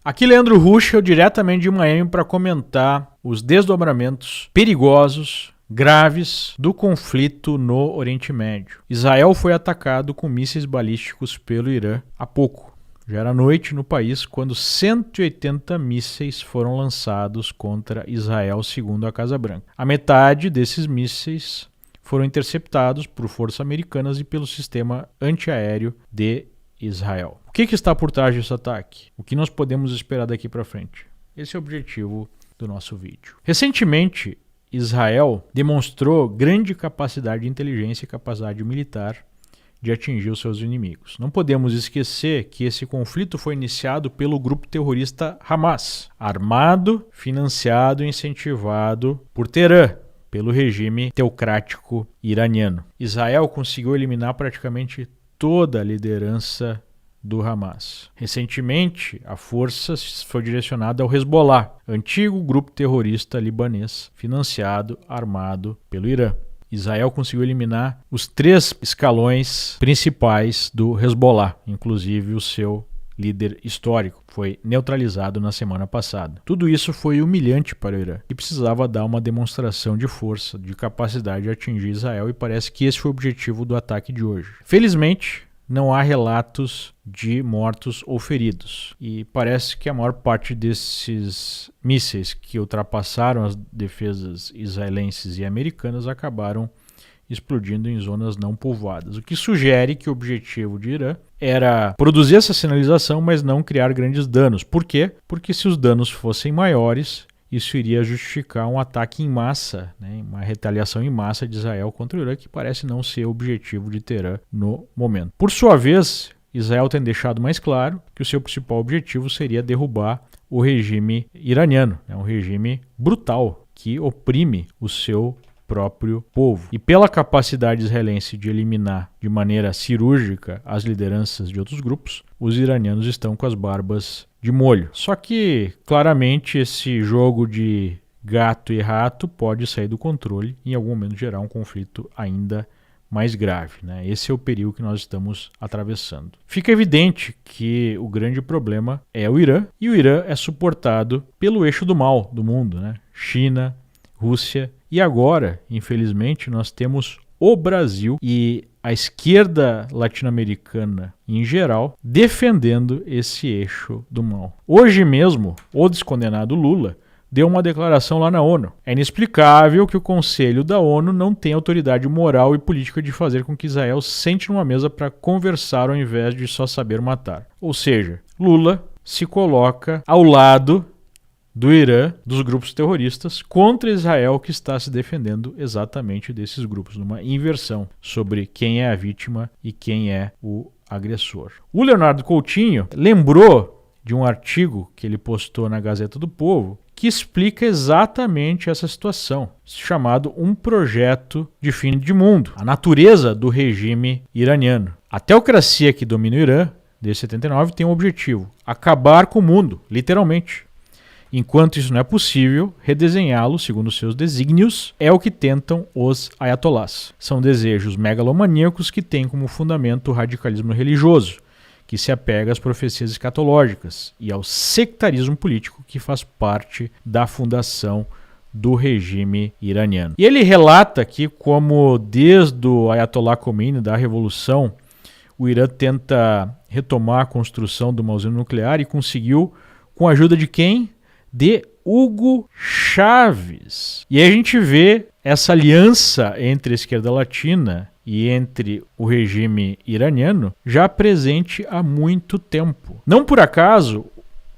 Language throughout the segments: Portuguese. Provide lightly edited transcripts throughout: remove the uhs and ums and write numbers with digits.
Aqui Leandro Ruschel, diretamente de Miami, para comentar os desdobramentos perigosos, graves do conflito no Oriente Médio. Israel foi atacado com mísseis balísticos pelo Irã há pouco. Já era noite no país quando 180 mísseis foram lançados contra Israel, segundo a Casa Branca. A metade desses mísseis foram interceptados por forças americanas e pelo sistema antiaéreo de Israel. O que está por trás desse ataque? O que nós podemos esperar daqui para frente? Esse é o objetivo do nosso vídeo. Recentemente, Israel demonstrou grande capacidade de inteligência e capacidade militar de atingir os seus inimigos. Não podemos esquecer que esse conflito foi iniciado pelo grupo terrorista Hamas, armado, financiado e incentivado por Teherã, pelo regime teocrático iraniano. Israel conseguiu eliminar praticamente toda a liderança do Hamas. Recentemente, a força foi direcionada ao Hezbollah, antigo grupo terrorista libanês, financiado, armado pelo Irã. Israel conseguiu eliminar os 3 escalões principais do Hezbollah, inclusive o seu líder histórico, foi neutralizado na semana passada. Tudo isso foi humilhante para o Irã e precisava dar uma demonstração de força, de capacidade de atingir Israel, e parece que esse foi o objetivo do ataque de hoje. Felizmente, não há relatos de mortos ou feridos, e parece que a maior parte desses mísseis que ultrapassaram as defesas israelenses e americanas acabaram explodindo em zonas não povoadas, o que sugere que o objetivo de Irã era produzir essa sinalização, mas não criar grandes danos. Por quê? Porque se os danos fossem maiores, isso iria justificar um ataque em massa, uma retaliação em massa de Israel contra o Irã, que parece não ser o objetivo de Teherã no momento. Por sua vez, Israel tem deixado mais claro que o seu principal objetivo seria derrubar o regime iraniano, um regime brutal que oprime o seu próprio povo. E pela capacidade israelense de eliminar de maneira cirúrgica as lideranças de outros grupos, os iranianos estão com as barbas de molho. Só que, claramente, esse jogo de gato e rato pode sair do controle e, em algum momento, gerar um conflito ainda mais grave. Esse é o perigo que nós estamos atravessando. Fica evidente que o grande problema é o Irã, e o Irã é suportado pelo eixo do mal do mundo, China, Rússia, e agora, infelizmente, nós temos o Brasil e a esquerda latino-americana em geral defendendo esse eixo do mal. Hoje mesmo, o descondenado Lula deu uma declaração lá na ONU. É inexplicável que o Conselho da ONU não tenha autoridade moral e política de fazer com que Israel sente numa mesa para conversar ao invés de só saber matar. Ou seja, Lula se coloca ao lado do Irã, dos grupos terroristas, contra Israel, que está se defendendo exatamente desses grupos, numa inversão sobre quem é a vítima e quem é o agressor. O Leonardo Coutinho lembrou de um artigo que ele postou na Gazeta do Povo que explica exatamente essa situação, chamado Um Projeto de Fim de Mundo, a natureza do regime iraniano. A teocracia que domina o Irã, desde 79, tem um objetivo: acabar com o mundo, literalmente. Enquanto isso não é possível, redesenhá-lo segundo seus desígnios é o que tentam os ayatolás. São desejos megalomaníacos que têm como fundamento o radicalismo religioso, que se apega às profecias escatológicas, e ao sectarismo político, que faz parte da fundação do regime iraniano. E ele relata aqui como, desde o Ayatollah Khomeini, da Revolução, o Irã tenta retomar a construção de uma usina nuclear e conseguiu, com a ajuda de quem? De Hugo Chávez. E aí a gente vê essa aliança entre a esquerda latina e entre o regime iraniano já presente há muito tempo. Não por acaso,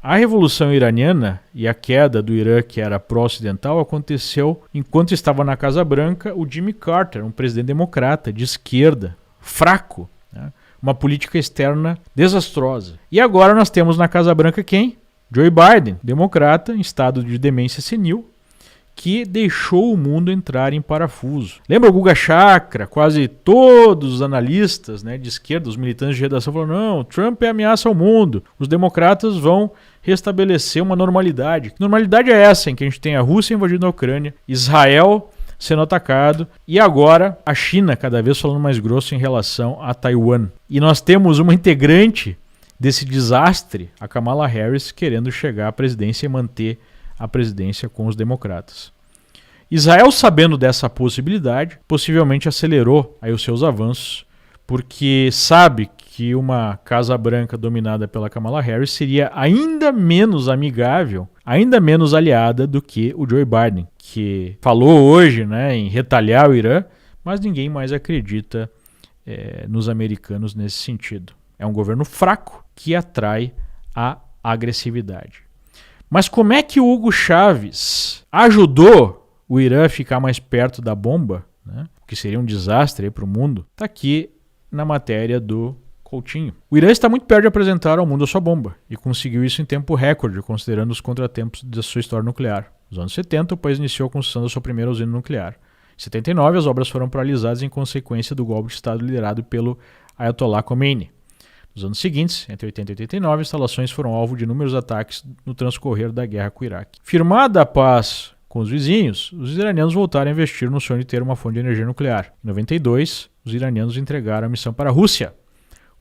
a Revolução Iraniana e a queda do Irã, que era pró-ocidental, aconteceu enquanto estava na Casa Branca o Jimmy Carter, um presidente democrata de esquerda, fraco, uma política externa desastrosa. E agora nós temos na Casa Branca quem? Joe Biden, democrata, em estado de demência senil, que deixou o mundo entrar em parafuso. Lembra o Guga Chakra? Quase todos os analistas de esquerda, os militantes de redação, falaram: não, Trump é ameaça ao mundo, os democratas vão restabelecer uma normalidade. Que normalidade é essa em que a gente tem a Rússia invadindo a Ucrânia, Israel sendo atacado e agora a China cada vez falando mais grosso em relação a Taiwan. E nós temos uma integrante desse desastre a Kamala Harris querendo chegar à presidência e manter a presidência com os democratas. Israel, sabendo dessa possibilidade, possivelmente acelerou aí os seus avanços, porque sabe que uma Casa Branca dominada pela Kamala Harris seria ainda menos amigável, ainda menos aliada do que o Joe Biden, que falou hoje, né, em retalhar o Irã, mas ninguém mais acredita nos americanos nesse sentido. É um governo fraco que atrai a agressividade. Mas como é que o Hugo Chávez ajudou o Irã a ficar mais perto da bomba, né, que seria um desastre para o mundo? Está aqui na matéria do Coutinho. O Irã está muito perto de apresentar ao mundo a sua bomba e conseguiu isso em tempo recorde, considerando os contratempos da sua história nuclear. Nos anos 70, o país iniciou a construção da sua primeira usina nuclear. Em 79, as obras foram paralisadas em consequência do golpe de Estado liderado pelo Ayatollah Khomeini. Nos anos seguintes, entre 80 e 89, as instalações foram alvo de inúmeros ataques no transcorrer da guerra com o Iraque. Firmada a paz com os vizinhos, os iranianos voltaram a investir no sonho de ter uma fonte de energia nuclear. Em 92, os iranianos entregaram a missão para a Rússia.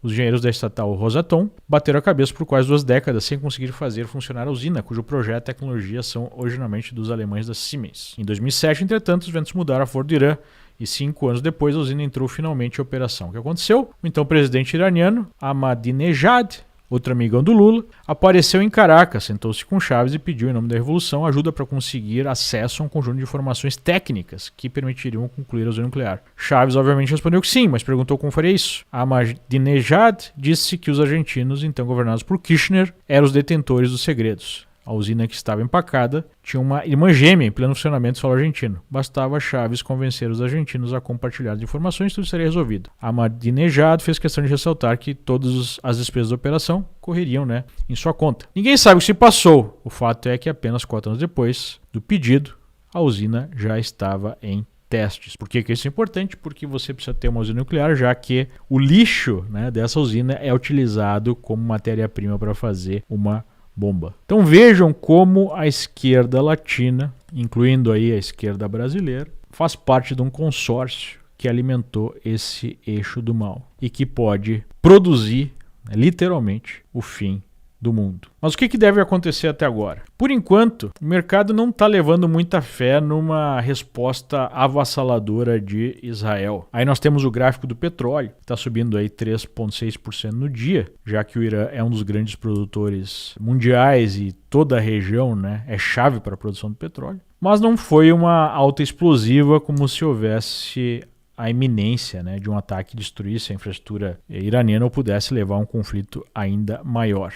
Os engenheiros da estatal Rosatom bateram a cabeça por quase 2 décadas sem conseguir fazer funcionar a usina, cujo projeto e tecnologia são originalmente dos alemães da Siemens. Em 2007, entretanto, os ventos mudaram a favor do Irã e 5 anos depois a usina entrou finalmente em operação. O que aconteceu? O então presidente iraniano, Ahmadinejad, outro amigão do Lula, apareceu em Caracas, sentou-se com Chávez e pediu, em nome da Revolução, ajuda para conseguir acesso a um conjunto de informações técnicas que permitiriam concluir a usina nuclear. Chávez, obviamente, respondeu que sim, mas perguntou como faria isso. Ahmadinejad disse que os argentinos, então governados por Kirchner, eram os detentores dos segredos. A usina, que estava empacada, tinha uma irmã gêmea em pleno funcionamento do solo argentino. Bastava Chávez convencer os argentinos a compartilhar as informações e tudo seria resolvido. Ahmadinejad fez questão de ressaltar que todas as despesas da operação correriam, em sua conta. Ninguém sabe o que se passou. O fato é que apenas 4 anos depois do pedido, a usina já estava em testes. Por que isso é importante? Porque você precisa ter uma usina nuclear, já que o lixo, dessa usina é utilizado como matéria-prima para fazer uma bomba. Então vejam como a esquerda latina, incluindo aí a esquerda brasileira, faz parte de um consórcio que alimentou esse eixo do mal e que pode produzir, literalmente, o fim do mundo. Mas o que deve acontecer até agora? Por enquanto, o mercado não está levando muita fé numa resposta avassaladora de Israel. Aí nós temos o gráfico do petróleo, que está subindo aí 3,6% no dia, já que o Irã é um dos grandes produtores mundiais e toda a região, é chave para a produção do petróleo. Mas não foi uma alta explosiva como se houvesse a iminência de um ataque que destruísse a infraestrutura iraniana ou pudesse levar a um conflito ainda maior.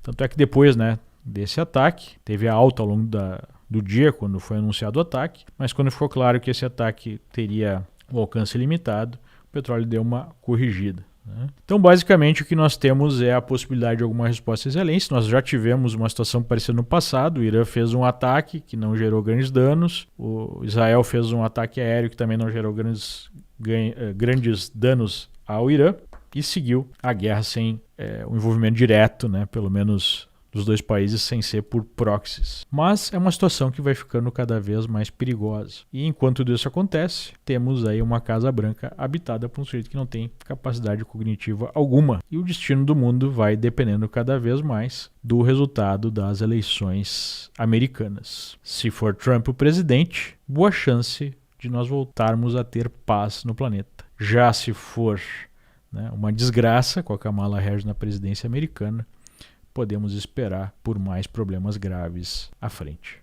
Tanto é que depois desse ataque, teve a alta ao longo do dia, quando foi anunciado o ataque, mas quando ficou claro que esse ataque teria um alcance limitado, o petróleo deu uma corrigida. Então, basicamente, o que nós temos é a possibilidade de alguma resposta israelense. Nós já tivemos uma situação parecida no passado. O Irã fez um ataque que não gerou grandes danos. O Israel fez um ataque aéreo que também não gerou grandes danos ao Irã. E seguiu a guerra sem um envolvimento direto, pelo menos dos dois países, sem ser por proxies. Mas é uma situação que vai ficando cada vez mais perigosa. E enquanto tudo isso acontece, temos aí uma Casa Branca habitada por um sujeito que não tem capacidade cognitiva alguma. E o destino do mundo vai dependendo cada vez mais do resultado das eleições americanas. Se for Trump o presidente, boa chance de nós voltarmos a ter paz no planeta. Já se for uma desgraça com a Kamala Harris na presidência americana, podemos esperar por mais problemas graves à frente.